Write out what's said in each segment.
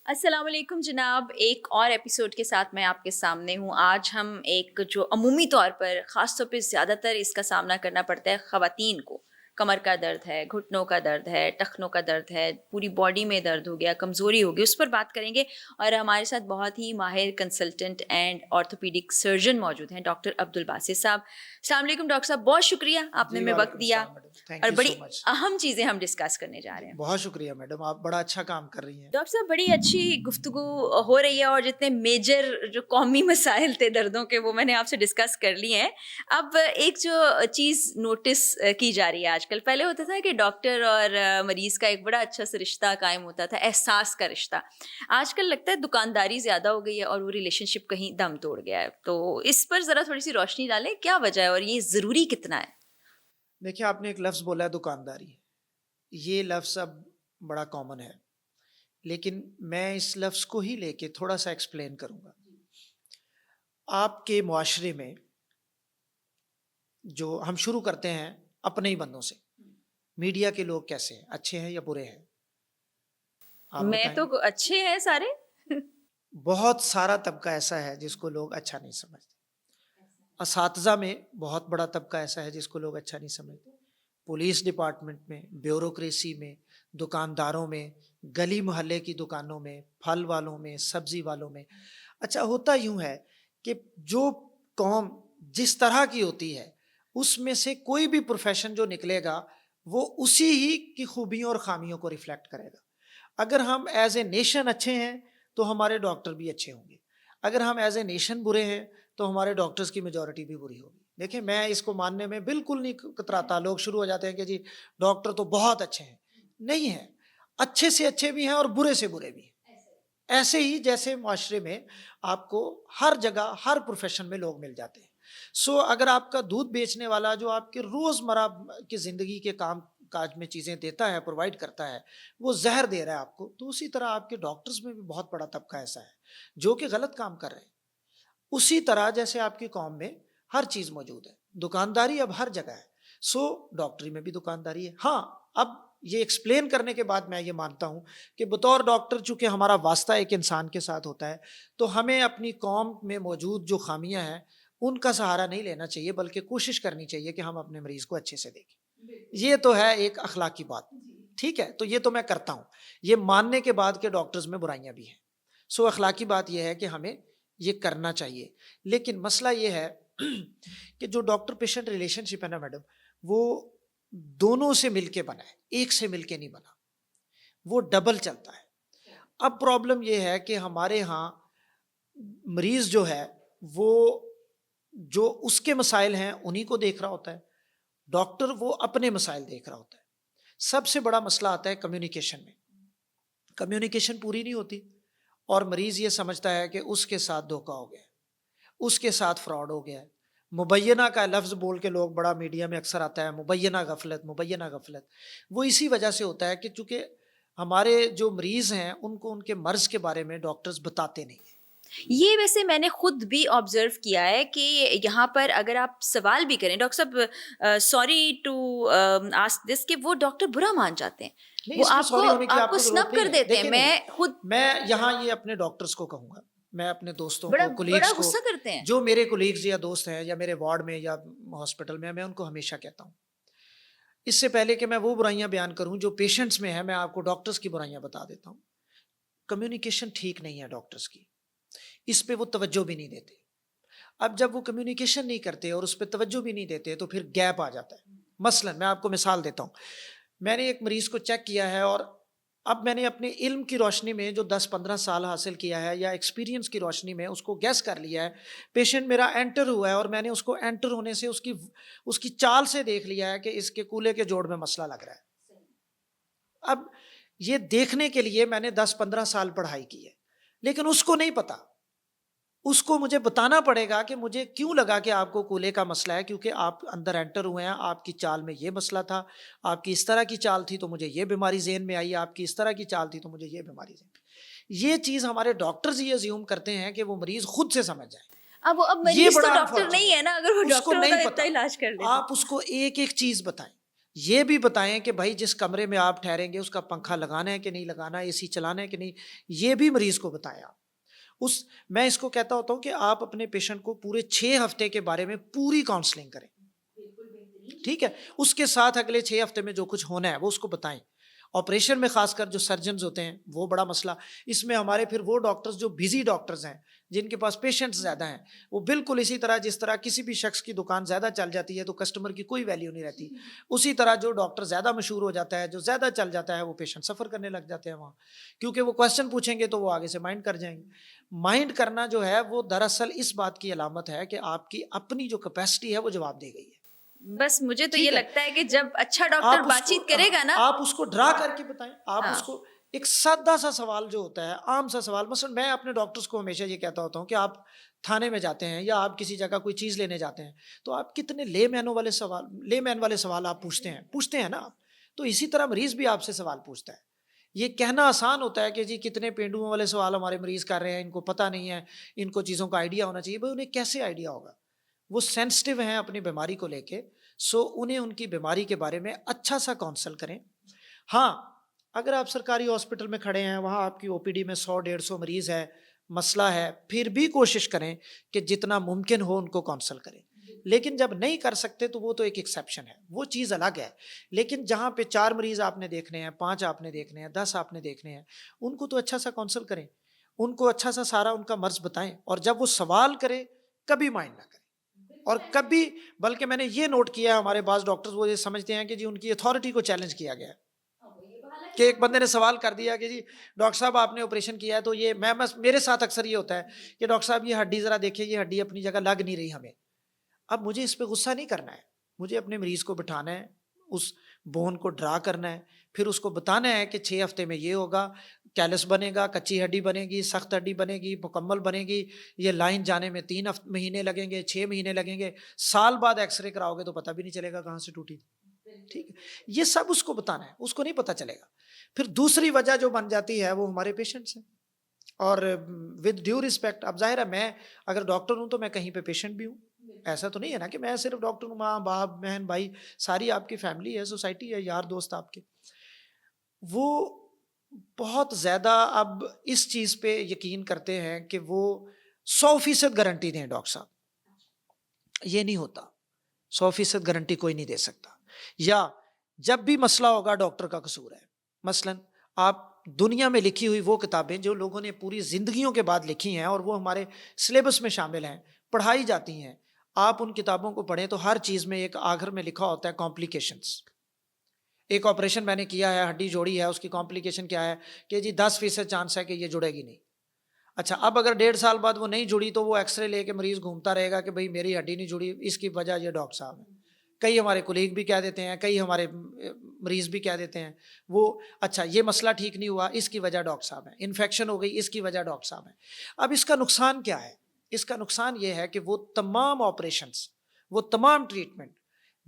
السلام علیکم جناب، ایک اور ایپیسوڈ کے ساتھ میں آپ کے سامنے ہوں. آج ہم ایک جو عمومی طور پر خاص طور پہ زیادہ تر اس کا سامنا کرنا پڑتا ہے خواتین کو، کمر کا درد ہے، گھٹنوں کا درد ہے، ٹخنوں کا درد ہے، پوری باڈی میں درد ہو گیا، کمزوری ہو گئی، اس پر بات کریں گے. اور ہمارے ساتھ بہت ہی ماہر کنسلٹنٹ اینڈ آرتھوپیڈک سرجن موجود ہیں، ڈاکٹر عبدالباسط صاحب. السلام علیکم ڈاکٹر صاحب، بہت شکریہ آپ نے جی ہمیں وقت وعلیکم دیا السلام میڈم، تھینک اور یو بڑی سو مچ. اہم چیزیں ہم ڈسکس کرنے جا رہے ہیں. بہت شکریہ میڈم، آپ بڑا اچھا کام کر رہی ہیں. ڈاکٹر صاحب بڑی اچھی گفتگو ہو رہی ہے اور جتنے میجر جو قومی مسائل تھے دردوں کے وہ میں نے آپ سے ڈسکس کر لیے ہیں. اب ایک جو چیز نوٹس کی جا رہی ہے آج کل، پہلے ہوتا تھا کہ ڈاکٹر اور مریض کا ایک بڑا اچھا سا رشتہ قائم ہوتا تھا، احساس کا رشتہ. آج کل لگتا ہے دکانداری زیادہ ہو گئی ہے اور وہ ریلیشن شپ کہیں دم توڑ گیا ہے. تو اس پر ذرا تھوڑی سی روشنی ڈالیں، کیا وجہ ہے اور یہ ضروری کتنا ہے؟ دیکھیے، آپ نے ایک لفظ بولا ہے دکانداری. یہ لفظ اب بڑا کامن ہے، لیکن میں اس لفظ کو ہی لے کے تھوڑا سا ایکسپلین کروں گا. آپ کے معاشرے میں جو ہم شروع کرتے ہیں اپنے ہی بندوں سے، میڈیا کے لوگ کیسے ہیں، اچھے ہیں یا برے ہیں؟ آپ میں بتائیں. تو اچھے ہیں سارے. بہت سارا طبقہ ایسا ہے جس کو لوگ اچھا نہیں سمجھتے. اساتذہ میں بہت بڑا طبقہ ایسا ہے جس کو لوگ اچھا نہیں سمجھتے. پولیس ڈپارٹمنٹ میں، بیوروکریسی میں، دکانداروں میں، گلی محلے کی دکانوں میں، پھل والوں میں، سبزی والوں میں. اچھا، ہوتا یوں ہے کہ جو قوم جس طرح کی ہوتی ہے اس میں سے کوئی بھی پروفیشن جو نکلے گا وہ اسی ہی کی خوبیوں اور خامیوں کو ریفلیکٹ کرے گا. اگر ہم ایز اے نیشن اچھے ہیں تو ہمارے ڈاکٹر بھی اچھے ہوں گے. اگر ہم ایز اے نیشن برے ہیں تو ہمارے ڈاکٹرز کی میجورٹی بھی بری ہوگی. دیکھیں، میں اس کو ماننے میں بالکل نہیں کتراتا. لوگ شروع ہو جاتے ہیں کہ جی ڈاکٹر تو بہت اچھے ہیں. نہیں ہیں، اچھے سے اچھے بھی ہیں اور برے سے برے بھی ہیں. ایسے ہی جیسے معاشرے میں آپ کو ہر جگہ ہر پروفیشن میں لوگ مل جاتے ہیں. اگر آپ کا دودھ بیچنے والا جو آپ کے روزمرہ کی زندگی کے کام کاج میں چیزیں دیتا ہے، پرووائڈ کرتا ہے، وہ زہر دے رہا ہے آپ کو، تو اسی طرح آپ کے ڈاکٹرز میں بھی بہت بڑا طبقہ ایسا ہے جو کہ غلط کام کر رہے ہیں. اسی طرح جیسے آپ کی قوم میں ہر چیز موجود ہے، دکانداری اب ہر جگہ ہے، ڈاکٹری میں بھی دکانداری ہے. ہاں، اب یہ ایکسپلین کرنے کے بعد میں یہ مانتا ہوں کہ بطور ڈاکٹر چونکہ ہمارا واسطہ ایک انسان کے ساتھ ہوتا ہے تو ہمیں اپنی قوم میں موجود جو خامیاں ہیں ان کا سہارا نہیں لینا چاہیے، بلکہ کوشش کرنی چاہیے کہ ہم اپنے مریض کو اچھے سے دیکھیں. یہ تو ہے ایک اخلاقی بات. ٹھیک ہے، تو یہ تو میں کرتا ہوں، یہ ماننے کے بعد کہ ڈاکٹرز میں برائیاں بھی ہیں. اخلاقی بات یہ ہے کہ ہمیں یہ کرنا چاہیے. لیکن مسئلہ یہ ہے کہ جو ڈاکٹر پیشنٹ ریلیشن شپ ہے نا میڈم، وہ دونوں سے مل کے بنا ہے، ایک سے مل کے نہیں بنا، وہ ڈبل چلتا ہے. اب پرابلم یہ ہے کہ ہمارے ہاں مریض جو ہے وہ جو اس کے مسائل ہیں انہی کو دیکھ رہا ہوتا ہے، ڈاکٹر وہ اپنے مسائل دیکھ رہا ہوتا ہے. سب سے بڑا مسئلہ آتا ہے کمیونیکیشن میں. کمیونیکیشن پوری نہیں ہوتی اور مریض یہ سمجھتا ہے کہ اس کے ساتھ دھوکہ ہو گیا، اس کے ساتھ فراڈ ہو گیا. مبینہ کا لفظ بول کے لوگ بڑا میڈیا میں اکثر آتا ہے، مبینہ غفلت، مبینہ غفلت. وہ اسی وجہ سے ہوتا ہے کہ چونکہ ہمارے جو مریض ہیں ان کو ان کے مرض کے بارے میں ڈاکٹرز بتاتے نہیں ہیں. یہ ویسے میں نے خود بھی آبزرو کیا ہے کہ یہاں پر اگر آپ سوال بھی کریں، ڈاکٹر صاحب سوری ٹو آسک دس، کہ وہ ڈاکٹر برا مان جاتے ہیں، نہیں، وہ اس میں آپ سوری ہونے کی آپ کو کو ضرورت سنب کر نہیں ہے. دیتے ہیں. دیکھیں، میں نہیں، خود میں یہاں یہ اپنے ڈاکٹرز کو کہوں گا، میں اپنے دوستوں بڑا کو، بڑا کولیگز کو، غصہ کرتے ہیں. جو میرے کولیگز یا دوست ہیں یا میرے وارڈ میں یا ہاسپٹل میں ان کو ہمیشہ کہتا ہوں، اس سے پہلے کہ میں وہ برائیاں بیان کروں جو پیشنٹس میں ہیں، میں آپ کو ڈاکٹرز کی برائیاں بتا دیتا ہوں. کمیونیکیشن ٹھیک نہیں ہے ڈاکٹرز کی، اس پہ وہ توجہ بھی نہیں دیتے. اب جب وہ کمیونیکیشن نہیں کرتے اور اس پہ توجہ بھی نہیں دیتے تو پھر گیپ آ جاتا ہے. مثلا میں آپ کو مثال دیتا ہوں، میں نے ایک مریض کو چیک کیا ہے اور اب میں نے اپنے علم کی روشنی میں جو 10-15 سال حاصل کیا ہے یا ایکسپیرینس کی روشنی میں اس کو گیس کر لیا ہے. پیشنٹ میرا انٹر ہوا ہے اور میں نے اس کو انٹر ہونے سے اس کی چال سے دیکھ لیا ہے کہ اس کے کولے کے جوڑ میں مسئلہ لگ رہا ہے. اب یہ دیکھنے کے لیے میں نے 10-15 سال پڑھائی کی ہے، لیکن اس کو نہیں پتا. اس کو مجھے بتانا پڑے گا کہ مجھے کیوں لگا کہ آپ کو کولے کا مسئلہ ہے، کیونکہ آپ اندر انٹر ہوئے ہیں، آپ کی چال میں یہ مسئلہ تھا، آپ کی اس طرح کی چال تھی تو مجھے یہ بیماری ذہن میں آئی، آپ کی اس طرح کی چال تھی تو مجھے یہ بیماری ذہن میں. یہ چیز ہمارے ڈاکٹرز یہ زیوم کرتے ہیں کہ وہ مریض خود سے سمجھ جائے. اب یہ مریض تو بڑا ڈاکٹر نہیں ہے نا، اگر وہ اس کو ڈاکٹر ہوتا نہیں ہے پتا. اتنا علاج کر لیتے. آپ اس کو ایک ایک چیز بتائیں. یہ بھی بتائیں کہ بھائی جس کمرے میں آپ ٹھہریں گے اس کا پنکھا لگانا ہے کہ نہیں لگانا ہے, اے سی چلانا ہے کہ نہیں, یہ بھی مریض کو بتائیں آپ. میں اس کو کہتا ہوتا ہوں کہ آپ اپنے پیشنٹ کو پورے 6 ہفتے کے بارے میں پوری کاؤنسلنگ کریں, ٹھیک ہے, اس کے ساتھ اگلے 6 ہفتے میں جو کچھ ہونا ہے وہ اس کو بتائیں. آپریشن میں خاص کر جو سرجنز ہوتے ہیں وہ بڑا مسئلہ, اس میں ہمارے پھر وہ ڈاکٹرز جو بزی ڈاکٹرز ہیں, جن کے پاس پیشنٹس زیادہ ہیں, وہ بالکل اسی طرح جس طرح کسی بھی شخص کی دکان زیادہ چل جاتی ہے تو کسٹمر کی کوئی ویلیو نہیں رہتی, اسی طرح جو ڈاکٹر زیادہ مشہور ہو جاتا ہے, جو زیادہ چل جاتا ہے, وہ پیشنٹ سفر کرنے لگ جاتے ہیں وہاں, کیونکہ وہ کویسچن پوچھیں گے تو وہ آگے سے مائنڈ کر جائیں گے. مائنڈ کرنا جو ہے وہ دراصل اس بات کی علامت ہے کہ آپ کی اپنی جو کیپیسٹی ہے وہ جواب دے گئی ہے. بس مجھے تو یہ ٹھیک ہے, لگتا ہے کہ جب اچھا ڈاکٹر بات چیت کرے گا نا, آپ اس کو ڈرا کر کے بتائیں, آپ ہاں. اس کو ایک سادہ سا سوال جو ہوتا ہے, عام سا سوال, مثلا میں اپنے ڈاکٹرز کو ہمیشہ یہ کہتا ہوتا ہوں کہ آپ تھانے میں جاتے ہیں یا آپ کسی جگہ کوئی چیز لینے جاتے ہیں تو آپ کتنے لے مین والے سوال آپ پوچھتے ہیں نا آپ, تو اسی طرح مریض بھی آپ سے سوال پوچھتا ہے. یہ کہنا آسان ہوتا ہے کہ جی کتنے پینڈوؤں والے سوال ہمارے مریض کر رہے ہیں, ان کو پتہ نہیں ہے, ان کو چیزوں کا آئیڈیا ہونا چاہیے. بھائی انہیں کیسے آئیڈیا ہوگا, وہ سینسٹیو ہیں اپنی بیماری کو لے کے, انہیں ان کی بیماری کے بارے میں اچھا سا کاؤنسل کریں. ہاں, اگر آپ سرکاری ہاسپٹل میں کھڑے ہیں, وہاں آپ کی او پی ڈی میں 100-150 مریض ہے, مسئلہ ہے, پھر بھی کوشش کریں کہ جتنا ممکن ہو ان کو کاؤنسل کریں. لیکن جب نہیں کر سکتے تو وہ تو ایک ایکسیپشن ہے, وہ چیز الگ ہے. لیکن جہاں پہ 4 مریض آپ نے دیکھنے ہیں, 5 آپ نے دیکھنے ہیں, 10 آپ نے دیکھنے ہیں, ان کو تو اچھا سا کاؤنسل کریں, ان کو اچھا سا سارا ان کا مرض بتائیں, اور جب وہ سوال کرے کبھی مائنڈ نہ کریں. اور کبھی, بلکہ میں نے یہ نوٹ کیا ہے ہمارے بعض ڈاکٹرز وہ یہ سمجھتے ہیں کہ جی ان کی اتھارٹی کو چیلنج کیا گیا ہے, کہ ایک بندے نے سوال کر دیا کہ جی ڈاکٹر صاحب آپ نے آپریشن کیا ہے تو یہ میرے ساتھ اکثر یہ ہوتا ہے کہ ڈاکٹر صاحب یہ ہڈی ذرا دیکھیں, یہ ہڈی اپنی جگہ لگ نہیں رہی ہمیں. اب مجھے اس پہ غصہ نہیں کرنا ہے, مجھے اپنے مریض کو بٹھانا ہے, اس بون کو ڈرا کرنا ہے, پھر اس کو بتانا ہے کہ 6 ہفتے میں یہ ہوگا, کیلس بنے گا, کچی ہڈی بنے گی, سخت ہڈی بنے گی, مکمل بنے گی, یہ لائن جانے میں 3 مہینے لگیں گے, 6 مہینے لگیں گے, سال بعد ایکس رے کراؤ گے تو پتہ بھی نہیں چلے گا کہاں سے ٹوٹی. ٹھیک ہے, یہ سب اس کو بتانا ہے, اس کو نہیں پتہ چلے گا. پھر دوسری وجہ جو بن جاتی ہے وہ ہمارے پیشنٹس ہیں, اور ود ڈیو رسپیکٹ, اب ظاہر ہے میں اگر ڈاکٹر ہوں تو میں کہیں پہ پیشنٹ بھی ہوں, ایسا تو نہیں ہے نا کہ میں صرف ڈاکٹر ہوں, ماں باپ بہن بھائی ساری آپ کی فیملی ہے, سوسائٹی ہے, یار دوست آپ کے. وہ بہت زیادہ اب اس چیز پہ یقین کرتے ہیں کہ وہ 100% گارنٹی دیں ڈاکٹر صاحب, یہ نہیں ہوتا. 100% گارنٹی کوئی نہیں دے سکتا, یا جب بھی مسئلہ ہوگا ڈاکٹر کا قصور ہے. مثلاً آپ دنیا میں لکھی ہوئی وہ کتابیں جو لوگوں نے پوری زندگیوں کے بعد لکھی ہیں اور وہ ہمارے سلیبس میں شامل ہیں, پڑھائی جاتی ہیں, آپ ان کتابوں کو پڑھیں تو ہر چیز میں ایک آخر میں لکھا ہوتا ہے کمپلیکیشنز. ایک آپریشن میں نے کیا ہے, ہڈی جوڑی ہے, اس کی کمپلیکیشن کیا ہے کہ جی 10% چانس ہے کہ یہ جڑے گی نہیں. اچھا, اب اگر 1.5 سال بعد وہ نہیں جڑی تو وہ ایکس رے لے کے مریض گھومتا رہے گا کہ بھائی میری ہڈی نہیں جڑی, اس کی وجہ یہ ڈاکٹر صاحب ہیں. کئی ہمارے کولیگ بھی کہہ دیتے ہیں, کئی ہمارے مریض بھی کہہ دیتے ہیں, وہ اچھا یہ مسئلہ ٹھیک نہیں ہوا, اس کی وجہ ڈاکٹر صاحب ہیں, انفیکشن ہو گئی, اس کی وجہ ڈاکٹر صاحب ہیں. اب اس کا نقصان کیا ہے؟ اس کا نقصان یہ ہے کہ وہ تمام آپریشنز, وہ تمام ٹریٹمنٹ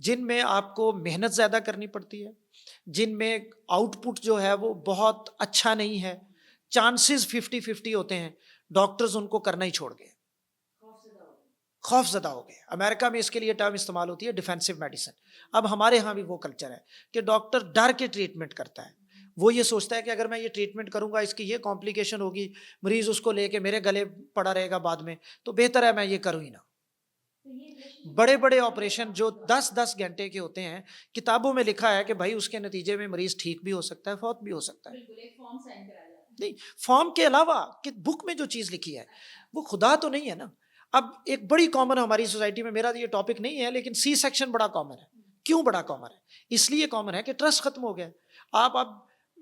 جن میں آپ کو محنت زیادہ کرنی پڑتی ہے, جن میں آؤٹ پٹ جو ہے وہ بہت اچھا نہیں ہے, چانسز 50-50 ہوتے ہیں, ڈاکٹرز ان کو کرنا ہی چھوڑ گئے, خوف زدہ ہو گئے. امریکہ میں اس کے لیے ٹرم استعمال ہوتی ہے ڈیفینسو میڈیسن. اب ہمارے ہاں بھی وہ کلچر ہے کہ ڈاکٹر ڈر کے ٹریٹمنٹ کرتا ہے, وہ یہ سوچتا ہے کہ اگر میں یہ ٹریٹمنٹ کروں گا اس کی یہ کمپلیکیشن ہوگی, مریض اس کو لے کے میرے گلے پڑا رہے گا بعد میں, تو بہتر ہے میں یہ کروں ہی نہ. بڑے بڑے آپریشن جو 10-10 گھنٹے کے ہوتے ہیں, کتابوں میں لکھا ہے کہ بھائی اس کے نتیجے میں مریض ٹھیک بھی ہو سکتا ہے, فوت بھی ہو سکتا ہے. نہیں, فارم کے علاوہ کہ بک میں جو چیز لکھی ہے وہ خدا تو نہیں ہے نا. اب ایک بڑی کامن ہماری سوسائٹی میں, میرا یہ ٹاپک نہیں ہے لیکن سی سیکشن بڑا کامن ہے. کیوں بڑا کامن ہے؟ اس لیے کامن ہے کہ ٹرسٹ ختم ہو گیا. آپ اب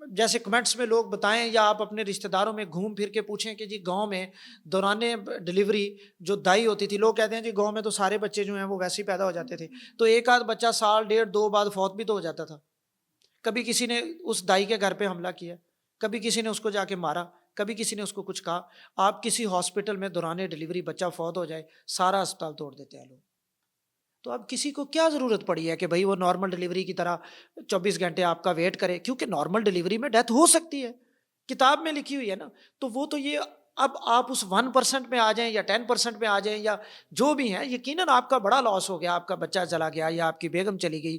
جیسے کمنٹس میں لوگ بتائیں یا آپ اپنے رشتہ داروں میں گھوم پھر کے پوچھیں کہ جی گاؤں میں دوران ڈلیوری جو دائی ہوتی تھی, لوگ کہتے ہیں جی گاؤں میں تو سارے بچے جو ہیں وہ ویسے ہی پیدا ہو جاتے تھے, تو ایک آدھ بچہ 1.5-1.5-2 بعد فوت بھی تو ہو جاتا تھا. کبھی کسی نے اس دائی کے گھر پہ حملہ کیا, کبھی کسی نے اس کو جا کے مارا, کبھی کسی نے اس کو کچھ کہا. آپ کسی ہاسپٹل میں دوران ڈلیوری بچہ فوت ہو جائے, سارا اسپتال توڑ دیتے ہیں لوگ. تو اب کسی کو کیا ضرورت پڑی ہے کہ بھائی وہ نارمل ڈلیوری کی طرح 24 گھنٹے آپ کا ویٹ کرے, کیونکہ نارمل ڈلیوری میں ڈیتھ ہو سکتی ہے, کتاب میں لکھی ہوئی ہے نا. تو وہ تو یہ اب آپ اس 1% میں آ جائیں یا 10% میں آ جائیں یا جو بھی ہیں, یقیناً آپ کا بڑا لاس ہو گیا, آپ کا بچہ چلا گیا یا آپ کی بیگم چلی گئی,